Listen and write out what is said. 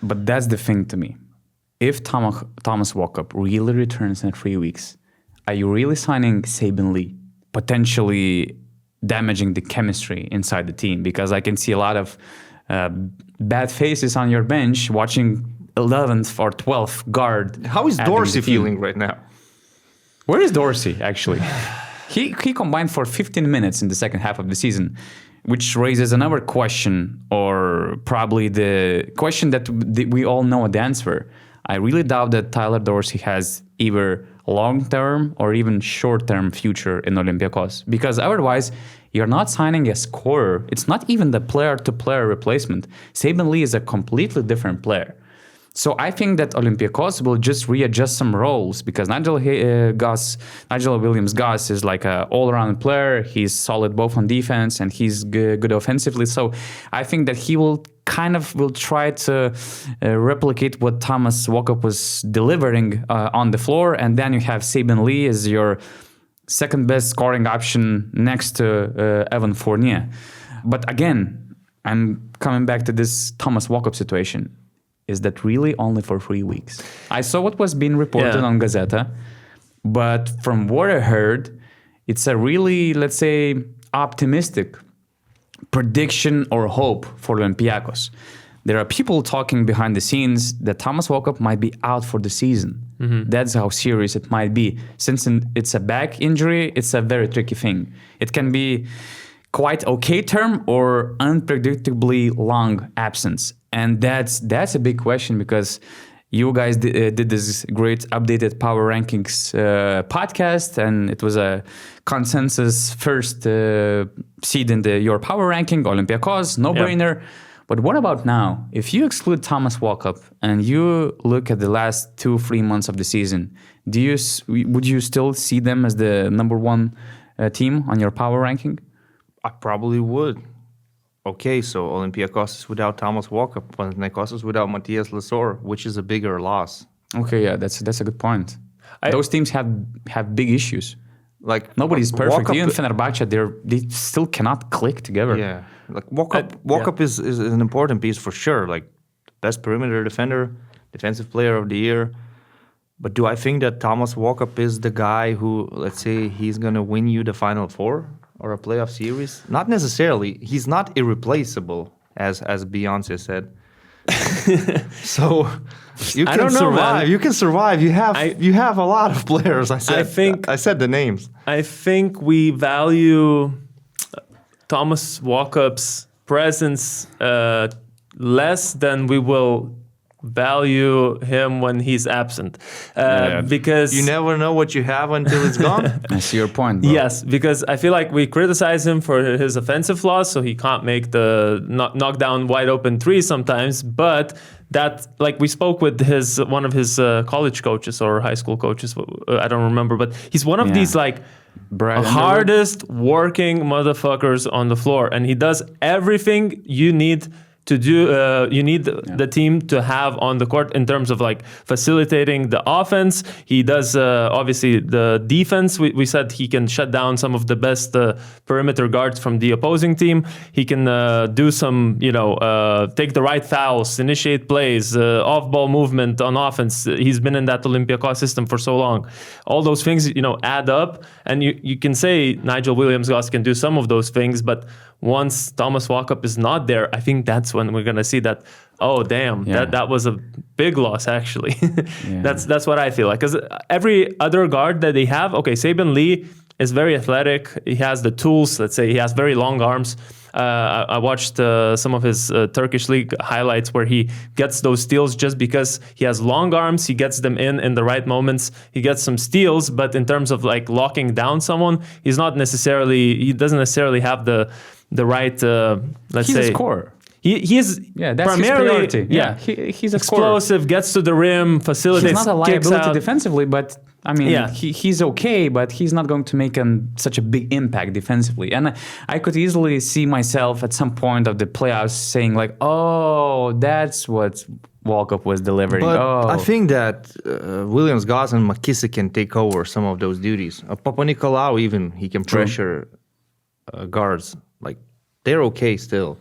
But that's the thing to me. If Thomas Walkup really returns in 3 weeks, are you really signing Saben Lee, potentially damaging the chemistry inside the team? Because I can see a lot of bad faces on your bench watching 11th or 12th guard. How is Dorsey feeling right now? Where is Dorsey, actually? He combined for 15 minutes in the second half of the season, which raises another question, or probably the question that we all know the answer. I really doubt that Tyler Dorsey has either long-term or even short-term future in Olympiacos, because otherwise you're not signing a scorer. It's not even the player-to-player replacement. Saben Lee is a completely different player. So I think that Olympiacos will just readjust some roles, because Nigel Williams-Goss is like an all-around player. He's solid both on defense and he's good offensively. So I think that he will try to replicate what Thomas Walkup was delivering on the floor. And then you have Saben Lee as your second best scoring option next to Evan Fournier. But again, I'm coming back to this Thomas Walkup situation. Is that really only for 3 weeks? I saw what was being reported on Gazeta, but from what I heard, it's a really, let's say, optimistic prediction or hope for Olympiacos. There are people talking behind the scenes that Thomas Walkup might be out for the season. Mm-hmm. That's how serious it might be. Since it's a back injury, it's a very tricky thing. It can be quite okay term or unpredictably long absence. And that's a big question, because you guys did this great updated power rankings podcast, and it was a consensus first seed in your power ranking, Olympiacos, no-brainer. Yep. But what about now? If you exclude Thomas Walkup and you look at the last 2-3 months of the season, would you still see them as the number one team on your power ranking? I probably would. Okay, so Olympiacos is without Thomas Walkup, Panathinaikos is without Matthias Lesor, which is a bigger loss. Okay, yeah, that's a good point. Those teams have big issues. Like nobody's perfect. Walkup, Even Fenerbahce, they still cannot click together. Yeah, like Walkup is an important piece for sure. Like best perimeter defender, defensive player of the year. But do I think that Thomas Walkup is the guy who, let's say, he's gonna win you the Final Four or a playoff series? Not necessarily. He's not irreplaceable, as Beyonce said. So you can survive. You can survive. You have a lot of players. I said the names. I think we value Thomas Walkup's presence less than we will value him when he's absent, because you never know what you have until it's gone. I see your point, bro. Yes, because I feel like we criticize him for his offensive flaws, so he can't make the knock down wide open three sometimes. But that, like, we spoke with one of his college coaches or high school coaches, I don't remember, but he's one of these like hardest working motherfuckers on the floor, and he does everything you need to do. You need the team to have on the court in terms of like facilitating the offense. He does obviously the defense. We said he can shut down some of the best perimeter guards from the opposing team. He can do some, take the right fouls, initiate plays, off-ball movement on offense. He's been in that Olympiacos system for so long. All those things, add up, and you can say Nigel Williams-Goss can do some of those things, but once Thomas Walkup is not there, I think that's when we're going to see that, oh, damn, that was a big loss, actually. That's what I feel like. Because every other guard that they have, okay, Saben Lee is very athletic. He has the tools, let's say. He has very long arms. I watched some of his Turkish league highlights where he gets those steals just because he has long arms. He gets them in the right moments. He gets some steals, but in terms of like locking down someone, he doesn't necessarily have the right, let's say. He's a scorer. He is that's primarily his priority. He's a explosive, scorer. Gets to the rim, facilitates. He's not a liability defensively, but I mean, he's okay, but he's not going to make such a big impact defensively. And I could easily see myself at some point of the playoffs saying like, oh, that's what Walkup was delivering. But I think that Williams-Goss and McKissick can take over some of those duties. Papanikolaou even, he can pressure guards. Like, they're okay still.